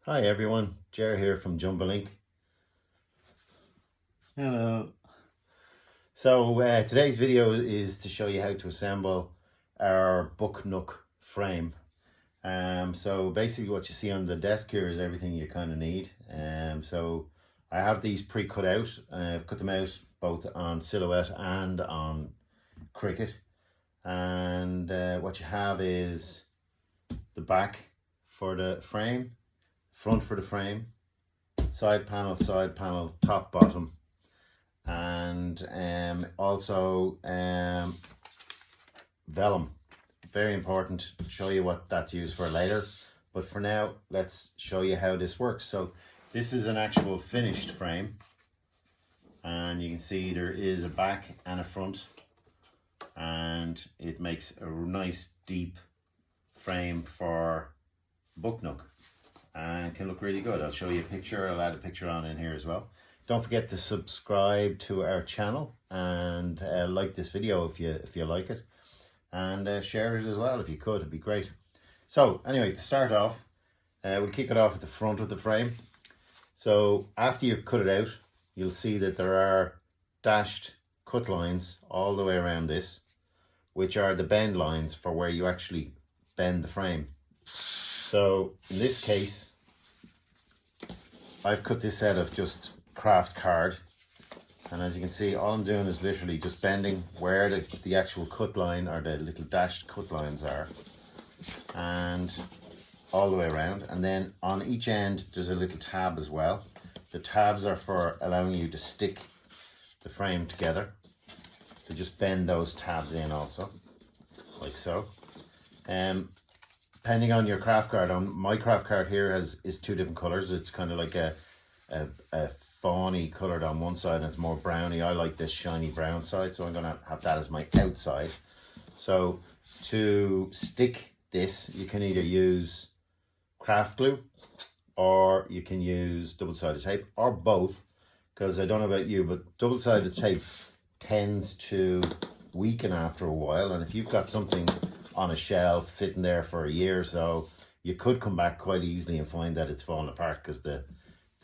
Hi everyone, Jer here from Jumbalink. Hello. So today's video is to show you how to assemble our book Nook frame. So basically what you see on the desk here is everything you kind of need. So I have these pre-cut out. I've cut them out both on silhouette and on cricket. And what you have is the back for the frame, front for the frame, side panel, top, bottom, and also vellum. Very important. Show you what that's used for later, but for now let's show you how this works. So this is an actual finished frame, and you can see there is a back and a front, and it makes a nice deep frame for book Nook and can look really good. I'll show you a picture. I'll add a picture on in here as well. Don't forget to subscribe to our channel and like this video if you like it, and share it as well if you could. It'd be great. So anyway, to start off, we'll kick it off at the front of the frame. So after you've cut it out, you'll see that there are dashed cut lines all the way around this, which are the bend lines for where you actually bend the frame. So in this case, I've cut this out of just craft card, and as you can see, all I'm doing is literally just bending where the actual cut line or the little dashed cut lines are, and all the way around. And then on each end there's a little tab as well. The tabs are for allowing you to stick the frame together, to just bend those tabs in also, like so. Depending on your craft card, on my craft card here is two different colors. It's kind of like a fawny colored on one side, and it's more browny. I like this shiny brown side, so I'm gonna have that as my outside. So to stick this, you can either use craft glue or you can use double-sided tape, or both, because I don't know about you, but double-sided tape tends to weaken after a while, and if you've got something on a shelf sitting there for a year or so, you could come back quite easily and find that it's fallen apart because the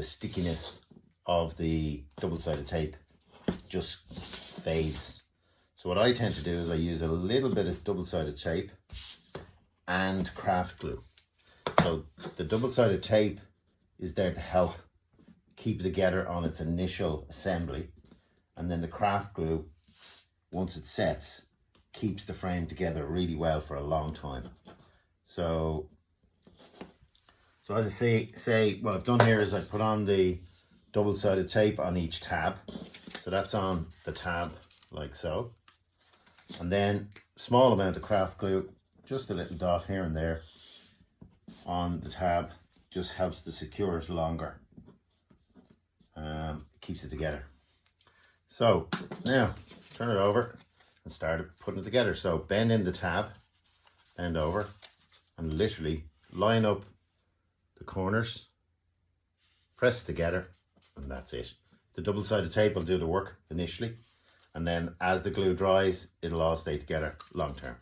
stickiness of the double-sided tape just fades. So what I tend to do is I use a little bit of double-sided tape and craft glue. So the double-sided tape is there to help keep it together on its initial assembly, and then the craft glue, once it sets, keeps the frame together really well for a long time. So as I say, what I've done here is I put on the double-sided tape on each tab. So that's on the tab like so. And then small amount of craft glue, just a little dot here and there on the tab, just helps to secure it longer. Keeps it together. So now turn it over and start putting it together. So bend in the tab, bend over, and literally line up the corners, press together, and that's it. The double-sided tape will do the work initially, and then as the glue dries, it'll all stay together long term.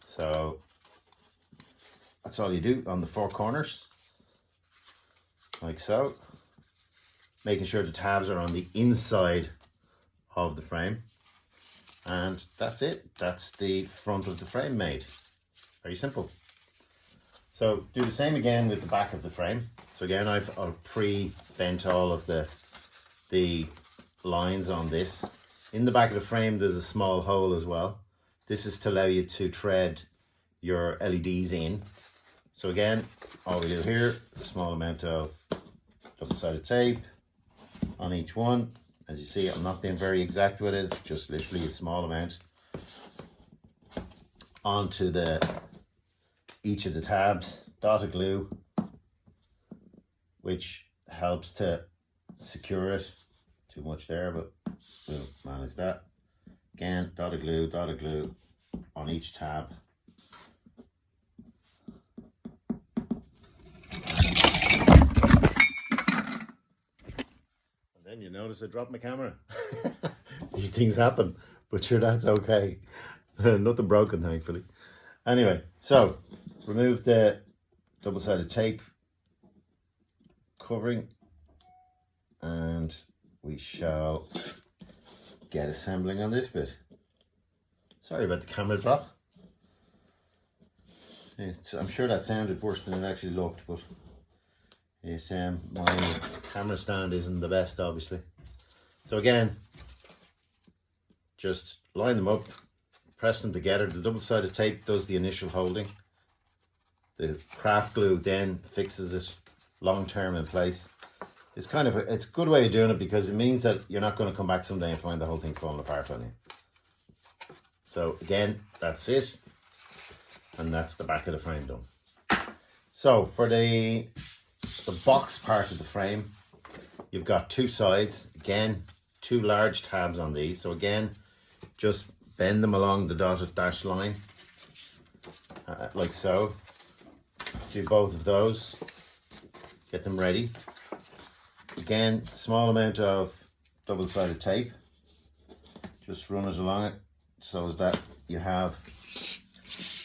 So that's all you do on the four corners, like so, making sure the tabs are on the inside of the frame. And that's it. That's the front of the frame made. Very simple. So do the same again with the back of the frame. So again, I've pre-bent all of the lines on this. In the back of the frame, there's a small hole as well. This is to allow you to thread your LEDs in. So again, all we do here, a small amount of double-sided tape on each one. As you see, I'm not being very exact with it, just literally a small amount onto each of the tabs. Dot of glue, which helps to secure it. Too much there, but we'll manage that. Again, dot of glue on each tab. Then you notice I dropped my camera. These things happen, but sure, that's okay. Nothing broken, thankfully. Anyway, so remove the double-sided tape covering, and we shall get assembling on this bit. Sorry about the camera drop. I'm sure that sounded worse than it actually looked, but my camera stand isn't the best, obviously. So again, just line them up, press them together. The double-sided tape does the initial holding. The craft glue then fixes it long-term in place. It's it's a good way of doing it because it means that you're not going to come back someday and find the whole thing's falling apart on you. So again, that's it. And that's the back of the frame done. So for the box part of the frame, you've got two sides. Again, two large tabs on these. So again, just bend them along the dotted dash line, like so. Do both of those. Get them ready. Again, small amount of double-sided tape. Just run it along it so as that you have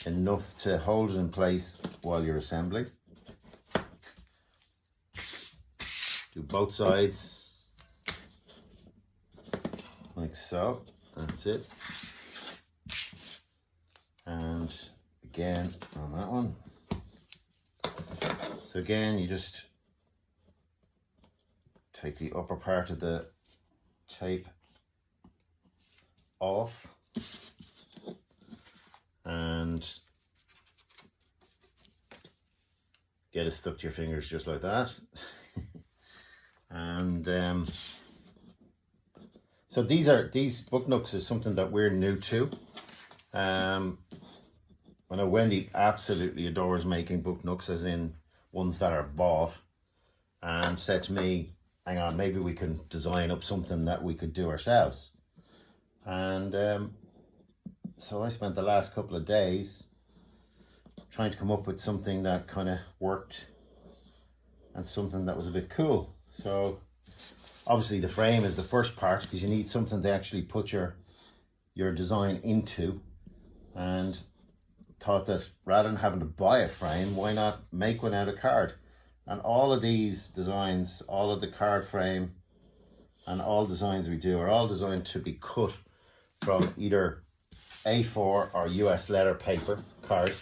enough to hold it in place while you're assembling. Do both sides like so. That's it. And again on that one. So again, you just take the upper part of the tape off and get it stuck to your fingers just like that. And so these book nooks is something that we're new to. I know Wendy absolutely adores making book nooks, as in ones that are bought, and said to me, hang on, maybe we can design up something that we could do ourselves. And so I spent the last couple of days trying to come up with something that kind of worked and something that was a bit cool. So obviously the frame is the first part because you need something to actually put your design into, and thought that rather than having to buy a frame, why not make one out of card? And all of these designs, all of the card frame and all designs we do are all designed to be cut from either A4 or US letter paper card.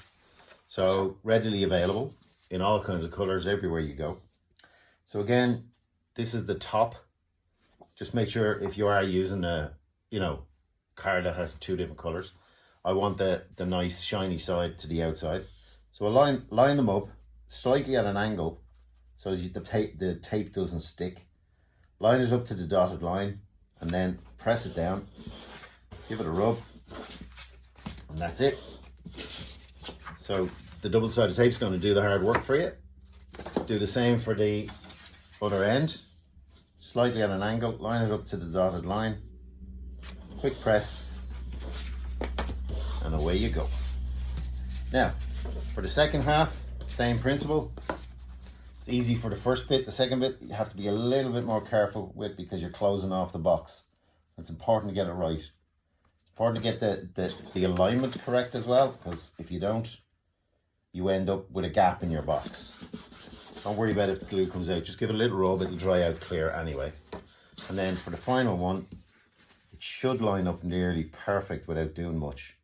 So readily available in all kinds of colors everywhere you go. So again, this is the top. Just make sure if you are using a, card that has two different colors, I want the nice shiny side to the outside. So I line them up slightly at an angle so as the tape doesn't stick. Line it up to the dotted line and then press it down. Give it a rub, and that's it. So the double-sided tape is going to do the hard work for you. Do the same for the other end. Slightly at an angle, line it up to the dotted line. Quick press, and away you go. Now, for the second half, same principle. It's easy for the first bit. The second bit, you have to be a little bit more careful with because you're closing off the box. It's important to get it right. It's important to get the alignment correct as well, because if you don't, you end up with a gap in your box. Don't worry about if the glue comes out. Just give it a little rub, it'll dry out clear anyway. And then for the final one, it should line up nearly perfect without doing much.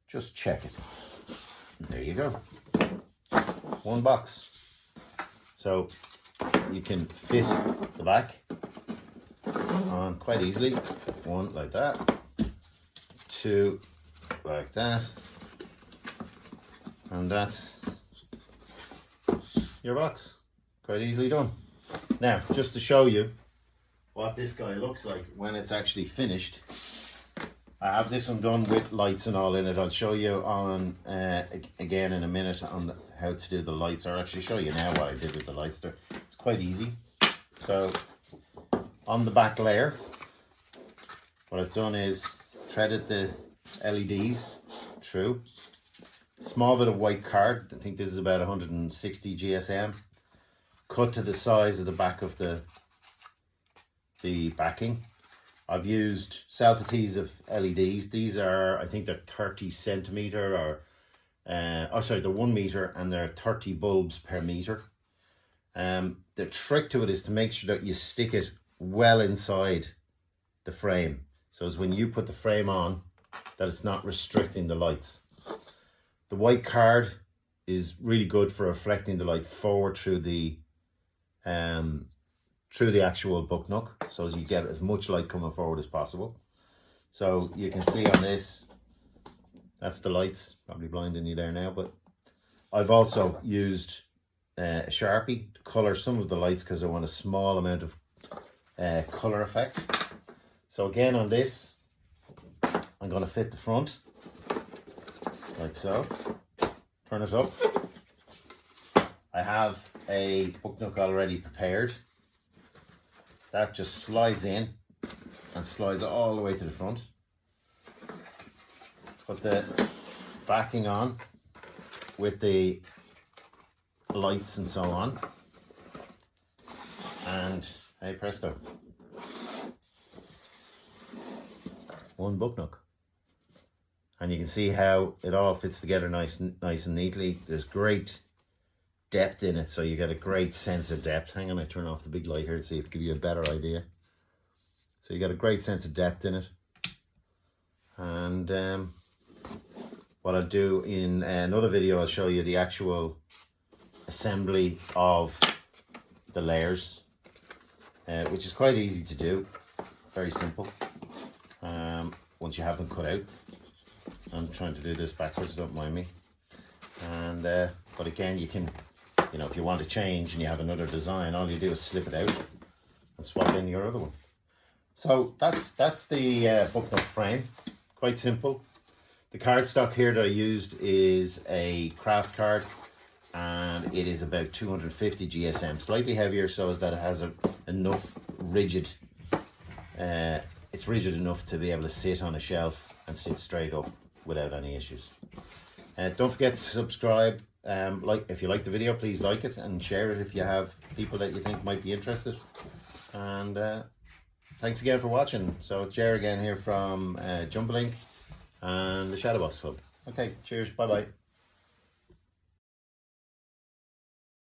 Just check it. And there you go. One box. So you can fit the back on quite easily. One like that, two like that, and that's your box. Quite easily done. Now, just to show you what this guy looks like when it's actually finished, I have this one done with lights and all in it. I'll show you on again in a minute on how to do the lights. I'll actually show you now what I did with the lights there. It's quite easy. So on the back layer, what I've done is threaded the LEDs through. Small bit of white card. I think this is about 160 GSM. Cut to the size of the back of the backing. I've used self-adhesive LEDs. These are, I think they're 30 centimeter or, they're 1 meter and they're 30 bulbs per meter. The trick to it is to make sure that you stick it well inside the frame. So as when you put the frame on, that it's not restricting the lights. The white card is really good for reflecting the light forward through the actual book nook, so as you get as much light coming forward as possible. So you can see on this, that's the lights, probably blinding you there now, but I've also used a Sharpie to colour some of the lights because I want a small amount of colour effect. So again on this, I'm going to fit the front like so, turn it up. I have a book nook already prepared. That just slides in and slides all the way to the front. Put the backing on with the lights and so on, and hey presto, one book nook. And you can see how it all fits together nice and neatly. There's great depth in it, so you get a great sense of depth. Hang on, I turn off the big light here to see if it give you a better idea. So you get a great sense of depth in it. And what I'll do in another video, I'll show you the actual assembly of the layers, which is quite easy to do, very simple, once you have them cut out. I'm trying to do this backwards, don't mind me. And but again, you can, you know, if you want to change and you have another design, all you do is slip it out and swap in your other one. So that's the book nook frame, quite simple. The cardstock here that I used is a craft card, and it is about 250 GSM, slightly heavier, so as that it has enough rigid, it's rigid enough to be able to sit on a shelf and sit straight up without any issues. Don't forget to subscribe. If you like the video, please like it and share it if you have people that you think might be interested. And thanks again for watching. So it's Jer again here from Jumblink and the Shadowbox Club. Okay, cheers, bye bye.